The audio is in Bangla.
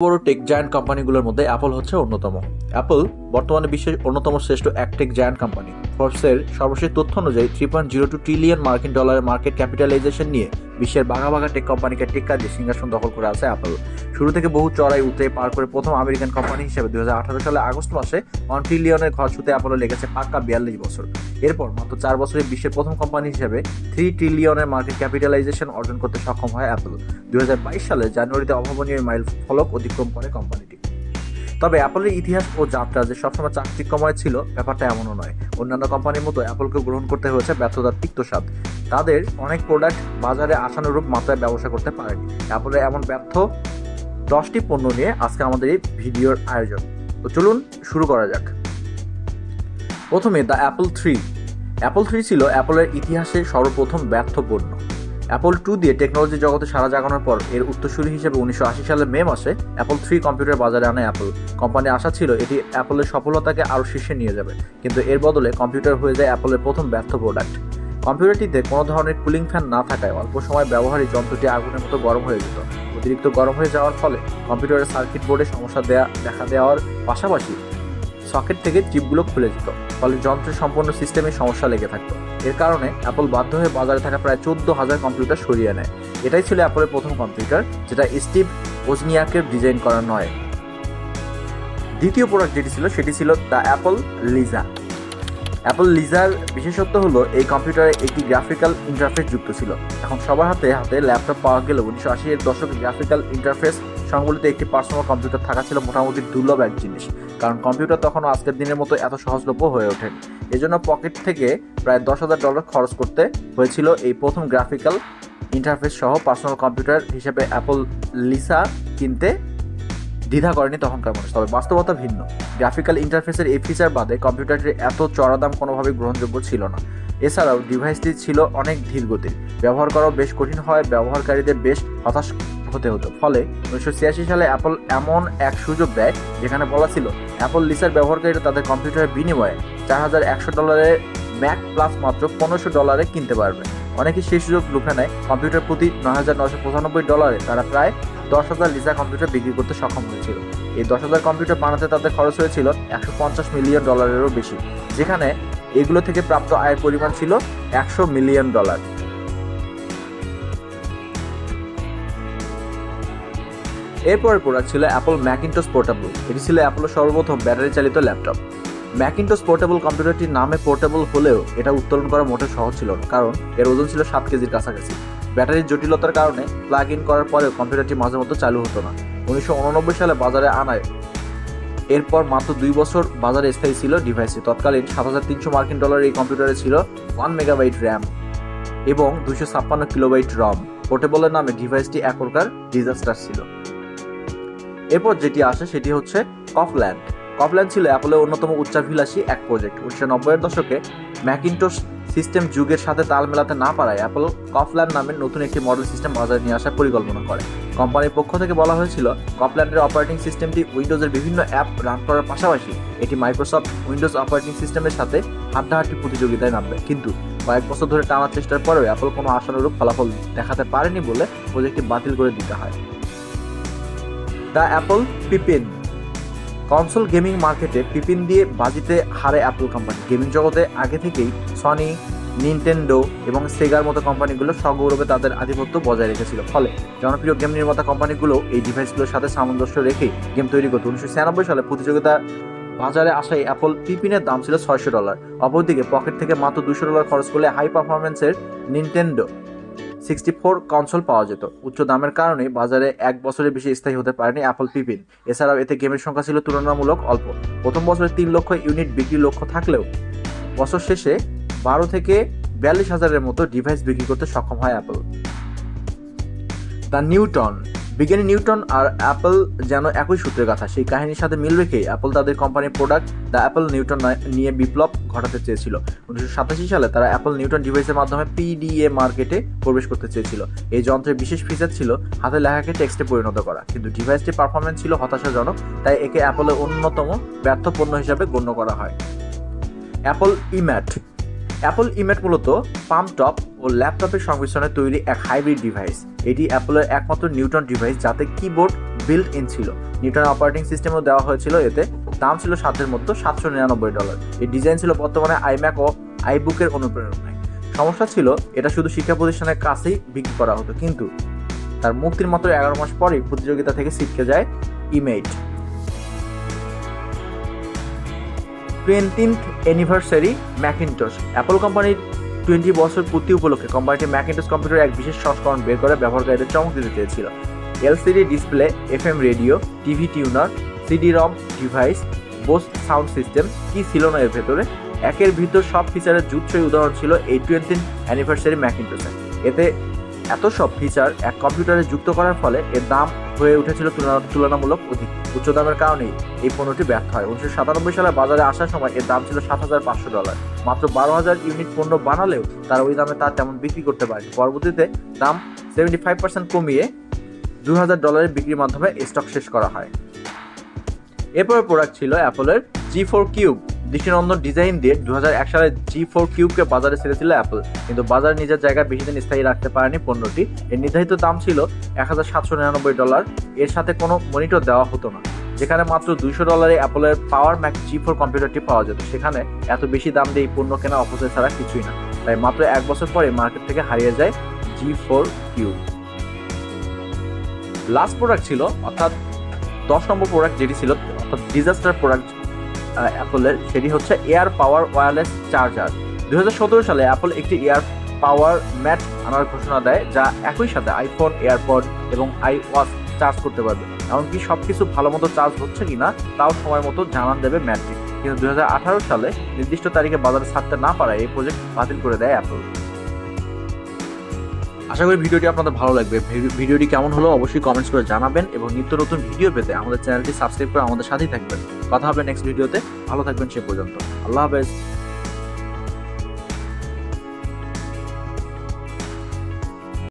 বড় টেক জায়ান্ট কোম্পানিগুলোর মধ্যে অ্যাপল হচ্ছে অন্যতম। অ্যাপল বর্তমানে বিশ্বের অন্যতম শ্রেষ্ঠ এক টেক জায়ান্ট কোম্পানি। ফোর্বসের সর্বশেষ তথ্য অনুযায়ী 3.02 ট্রিলিয়ন মার্কিন ডলারের মার্কেট ক্যাপিটালাইজেশন নিয়ে বিশ্বের বাঘা বাঘা টেক কোম্পানিকে টেক্কা দিয়ে সিংহাসন দখল করে আছে অ্যাপল। শুরু থেকে বহু চড়াই উতরাই পার করে প্রথম আমেরিকান কোম্পানি হিসেবে 2018 সালে আগস্ট মাসে 1 ট্রিলিয়নের ঘর ছুঁতে অ্যাপলের লেগেছে পাক্কা 42 বছর। এরপর মাত্র 4 বছরে বিশ্বের প্রথম কোম্পানি হিসেবে 3 ট্রিলিয়নের মার্কেট ক্যাপিটালাইজেশন অর্জন করতে সক্ষম হয় অ্যাপল। 2022 সালে জানুয়ারিতে অভাবনীয় মাইল ফলক অতিক্রম করে কোম্পানিটি। তবে অ্যাপলের ইতিহাস ও যাত্রা যে সবসময় চাকচিক্যময় ছিল ব্যাপারটা এমনও নয়। অন্যান্য কোম্পানির মতো অ্যাপলকে গ্রহণ করতে হয়েছে ব্যর্থতার তিক্ত স্বাদ। তাদের অনেক প্রোডাক্ট বাজারে আশানুরূপ মাত্রায় ব্যবসা করতে পারেনি। অ্যাপলের এমন ব্যর্থ 10টি পণ্য নিয়ে আজকে আমাদের এই ভিডিওর আয়োজন। তো চলুন শুরু করা যাক। প্রথমে দ্য অ্যাপল 3। অ্যাপল 3 ছিল অ্যাপলের ইতিহাসে সর্বপ্রথম ব্যর্থ পণ্য। অ্যাপল 2 দিয়ে টেকনোলজি জগতে সাড়া জাগানোর পর এর উত্তরসূরি হিসেবে 1980 সালের মে মাসে অ্যাপল 3 কম্পিউটার বাজারে আনে অ্যাপল। কোম্পানির আশা ছিল এটি অ্যাপলের সফলতাকে আরও শীর্ষে নিয়ে যাবে, কিন্তু এর বদলে কম্পিউটার হয়ে যায় অ্যাপলের প্রথম ব্যর্থ প্রোডাক্ট। কম্পিউটারটিতে কোনো ধরনের কুলিং ফ্যান না থাকায় অল্প সময় ব্যবহারে যন্ত্রটি আগুনের মতো গরম হয়ে যেত। অতিরিক্ত গরম হয়ে যাওয়ার ফলে কম্পিউটারের সার্কিট বোর্ডে সমস্যা দেখা দেওয়ার পাশাপাশি সকেট থেকে চিপগুলো খুলে যেত, ফলে যন্ত্রের সম্পূর্ণ সিস্টেমে সমস্যা লেগে থাকতো। এর কারণে অ্যাপল বাধ্য হয়ে বাজারে থাকা প্রায় 14,000 কম্পিউটার সরিয়ে নেয়। এটাই ছিল অ্যাপলের প্রথম কম্পিউটার, যেটা স্টিভ ওজনিয়াকের ডিজাইন করা নয়। দ্বিতীয় প্রোডাক্ট যেটি ছিল সেটি ছিল দ্য অ্যাপল লিজা। অ্যাপল লিজার বিশেষত্ব হলো এই কম্পিউটারে একটি গ্রাফিক্যাল ইন্টারফেস যুক্ত ছিল। এখন সবার হাতে হাতে ল্যাপটপ পাওয়া গেলেও 1980 এর দশকে গ্রাফিক্যাল ইন্টারফেস সংবলিত একটি পার্সোনাল কম্পিউটার থাকা ছিল মোটামুটি দুর্লভ এক জিনিস, কারণ কম্পিউটার তখনও আজকের দিনের মতো এত সহজলভ্য হয়ে ওঠে। এজন্য পকেট থেকে প্রায় $10,000 খরচ করতে হয়েছিল এই প্রথম গ্রাফিক্যাল ইন্টারফেস সহ পার্সোনাল কম্পিউটার হিসেবে অ্যাপল লিসা কিনতে দ্বিধা করেনি তখনকার মানুষ। তবে বাস্তবতা ভিন্ন। গ্রাফিক্যাল ইন্টারফেসের এই ফিচার বাদে কম্পিউটারটির এত চড়া দাম কোনোভাবেই গ্রহণযোগ্য ছিল না। এছাড়াও ডিভাইসটি ছিল অনেক ধীরগতির, ব্যবহার করাও বেশ কঠিন হয়, ব্যবহারকারীদের বেশ হতাশ হতে হতো। ফলে 1986 সালে অ্যাপল এমন এক সুযোগ দেয় যেখানে বলা ছিল অ্যাপল লিসার ব্যবহারকারীরা তাদের কম্পিউটারের বিনিময়ে $4,100 ম্যাক প্লাস মাত্র $1,500 কিনতে পারবে। অনেকেই সেই সুযোগ লুফে নেয়। কম্পিউটার প্রতি $9,995 তারা প্রায় 10,000 লিসা কম্পিউটার বিক্রি করতে সক্ষম হয়েছিল। এই 10,000 কম্পিউটার বানাতে তাদের খরচ হয়েছিল $150 মিলিয়ন বেশি, যেখানে এগুলো থেকে প্রাপ্ত আয়ের পরিমাণ ছিল $100 মিলিয়ন। এরপরের প্রোডাক্ট ছিল অ্যাপল ম্যাকিনটশ পোর্টেবল। এটি ছিল অ্যাপলের সর্বপ্রথম ব্যাটারি চালিত ল্যাপটপ। ম্যাকিনটশ পোর্টেবল কম্পিউটারটির নামে পোর্টেবল হলেও এটা উত্তোলন করা মোটেও সহজ ছিল না, কারণ এর ওজন ছিল 7 কেজির কাছাকাছি। ব্যাটারির জটিলতার কারণে প্লাগ ইন করার পরেও কম্পিউটারটি মাঝে মতো চালু হতো না। 1989 সালে বাজারে আনায় এরপর মাত্র 2 বছর বাজারে স্থায়ী ছিল ডিভাইসটি। তৎকালীন $7,300 মার্কিন এই কম্পিউটারে ছিল 1 মেগাবাইট র্যাম এবং 256 কিলোবাইট রম। পোর্টেবলের নামে ডিভাইসটি এক প্রকার ডিজাস্টার ছিল। এরপর যেটি আসে সেটি হচ্ছে কফল্যান্ড। কফল্যান্ড ছিল অ্যাপলের অন্যতম উচ্চাভিলাষী এক প্রজেক্ট। 1990 এর দশকে ম্যাকিনটশ সিস্টেম যুগের সাথে তাল মেলাতে না পারায় অ্যাপল কফল্যান্ড নামের নতুন একটি মডেল সিস্টেম বাজারে নিয়ে আসার পরিকল্পনা করে। কোম্পানির পক্ষ থেকে বলা হয়েছিল কফল্যান্ডের অপারেটিং সিস্টেমটি উইন্ডোজের বিভিন্ন অ্যাপ রান করার পাশাপাশি এটি মাইক্রোসফট উইন্ডোজ অপারেটিং সিস্টেমের সাথে হাড্ডাহাড্ডি প্রতিযোগিতায় নামবে। কিন্তু কয়েক বছর ধরে টানার চেষ্টার পরেও অ্যাপল কোনো আশানুরূপ ফলাফল দেখাতে পারেনি বলে প্রজেক্টটি বাতিল করে দিতে হয়। The Apple পিপিন। কনসোল গেমিং মার্কেটে পিপিন দিয়ে বাজিতে হারে অ্যাপল কোম্পানি। গেমিং জগতে আগে থেকেই সনি, নিনটেন্ডো এবং সেগার মতো কোম্পানিগুলো সগৌরবে তাদের আধিপত্য বজায় রেখেছিল। ফলে জনপ্রিয় গেম নির্মাতা কোম্পানিগুলো এই ডিভাইসগুলোর সাথে সামঞ্জস্য রেখেই গেম তৈরি করত। 1996 সালে প্রতিযোগিতা বাজারে আসায় অ্যাপল পিপিনের দাম ছিল $600। অপরদিকে পকেট থেকে মাত্র $200 খরচ করলে হাই পারফরমেন্সের নিনটেন্ডো 64 কনসোল পাওয়া যেত। উচ্চ দামের কারণে বাজারে 1 বছরের বেশি স্থায়ী হতে পারেনি অ্যাপল পিপিন। এছাড়াও এতে গেমের সংখ্যা ছিল তুলনামূলক অল্প। প্রথম বছরে 3 লক্ষ ইউনিট বিক্রির লক্ষ্য থাকলেও বছর শেষে 12 থেকে 42,000-এর মতো ডিভাইস বিক্রি করতে সক্ষম হয় অ্যাপল। The Newton. বিজ্ঞানী নিউটন আর অ্যাপল যেন একই সূত্রের কথা। সেই কাহিনীর সাথে মিল রেখেই অ্যাপল তাদের কোম্পানির প্রোডাক্ট দ্য অ্যাপল নিউটন নিয়ে বিপ্লব ঘটাতে চেয়েছিল। 1987 সালে তারা অ্যাপল নিউটন ডিভাইসের মাধ্যমে পিডিএ মার্কেটে প্রবেশ করতে চেয়েছিল। এই যন্ত্রের বিশেষ ফিচার ছিল হাতে লেখাকে টেক্সটে পরিণত করা, কিন্তু ডিভাইসটির পারফরমেন্স ছিল হতাশাজনক, তাই একে অ্যাপলের অন্যতম ব্যর্থ পণ্য হিসাবে গণ্য করা হয়। অ্যাপল ইম্যাট। অ্যাপল ইমেট মূলত পাম টপ ও ল্যাপটপের সংমিশ্রণে তৈরি এক হাইব্রিড ডিভাইস। এটি অ্যাপলের একমাত্র নিউটন ডিভাইস যাতে কিবোর্ড বিল্ট ইন ছিল। নিউটন অপারেটিং সিস্টেমও দেওয়া হয়েছিল এতে। দাম ছিল সাধ্যের মধ্যে $799। এই ডিজাইন ছিল বর্তমানে আইম্যাক ও আইবুকের অনুপ্রেরণায়। সমস্যা ছিল এটা শুধু শিক্ষা প্রতিষ্ঠানের কাছেই বিক্রি করা হতো, কিন্তু তার মুক্তির মাত্র 11 মাস পরেই প্রতিযোগিতা থেকে ছিটকে যায় ইমেইট। 20th anniversary Macintosh. অ্যাপল কোম্পানির 20 বছর পূর্তি উপলক্ষে কোম্পানিটি ম্যাকিনটশ কম্পিউটারের এক বিশেষ সংস্করণ বের করে ব্যবহারকারীদের চমক দিতে চেয়েছিল। LCD display, FM radio, TV tenure, CD-ROM device, Bose sound system, কি ছিল না এর ভেতরে। একের ভিতর সব ফিচারের জুৎসই উদাহরণ ছিল এই 20th অ্যানিভার্সারি ম্যাকিনটশে। এতে এত সব ফিচার এক কম্পিউটারে যুক্ত করার ফলে এর দাম হয়ে উঠেছিল তুলনামূলক অধিক। উচ্চ দামের কারণেই এই পণ্যটি ব্যর্থ হয়। 1997 সালে বাজারে আসার সময় এর দাম ছিল $7,500। মাত্র 12,000 ইউনিট পণ্য বানালেও তারা ওই দামে তার তেমন বিক্রি করতে পারেনি। পরবর্তীতে দাম 75% কমিয়ে $2,000 বিক্রির মাধ্যমে স্টক শেষ করা হয়। এরপর প্রোডাক্ট ছিল অ্যাপলের G4 কিউব। দৃষ্টিনন্দন ডিজাইন দিয়ে 2001 সালে G4 কিউবকে বাজারে ছেড়েছিল অ্যাপল, কিন্তু বাজারে নিজের জায়গায় বেশি দিন স্থায়ী রাখতে পারেনি পণ্যটি। এর নির্ধারিত দাম ছিল $1,799। এর সাথে কোনো মনিটর দেওয়া হতো না। যেখানে মাত্র $200 অ্যাপলের পাওয়ার ম্যাক G4 কম্পিউটারটি পাওয়া যেত, সেখানে এত বেশি দাম দিয়ে এই পণ্য কেনা অপচয় ছাড়া কিছুই না। তাই মাত্র 1 বছর পরে মার্কেট থেকে হারিয়ে যায় G4 কিউব। লাস্ট প্রোডাক্ট ছিল, অর্থাৎ 10 নম্বর প্রোডাক্ট যেটি ছিল, অর্থাৎ ডিজাস্টার প্রোডাক্ট অ্যাপলের, সেটি হচ্ছে এয়ার পাওয়ার ওয়্যারলেস চার্জার। 2017 সালে অ্যাপল একটি এয়ার পাওয়ার ম্যাট আনার ঘোষণা দেয়, যা একই সাথে আইফোন, এয়ারপড এবং আইওয়াচ চার্জ করতে পারবে। এমনকি সবকিছু ভালো মতো চার্জ হচ্ছে কিনা তাও সময় মতো জানান দেবে ম্যাটটি। কিন্তু 2018 সালে নির্দিষ্ট তারিখে বাজারে ছাড়তে না পারায় এই প্রজেক্ট বাতিল করে দেয় অ্যাপল। আশা করি ভিডিওটি আপনাদের ভালো লাগবে। ভিডিওটি কেমন হলো অবশ্যই কমেন্টস করে জানাবেন এবং নিত্য নতুন ভিডিও পেতে আমাদের চ্যানেলটি সাবস্ক্রাইব করে আমাদের সাথেই থাকবেন। কথা হবে নেক্সট ভিডিওতে। ভালো থাকবেন সে পর্যন্ত। আল্লাহ হাফেজ।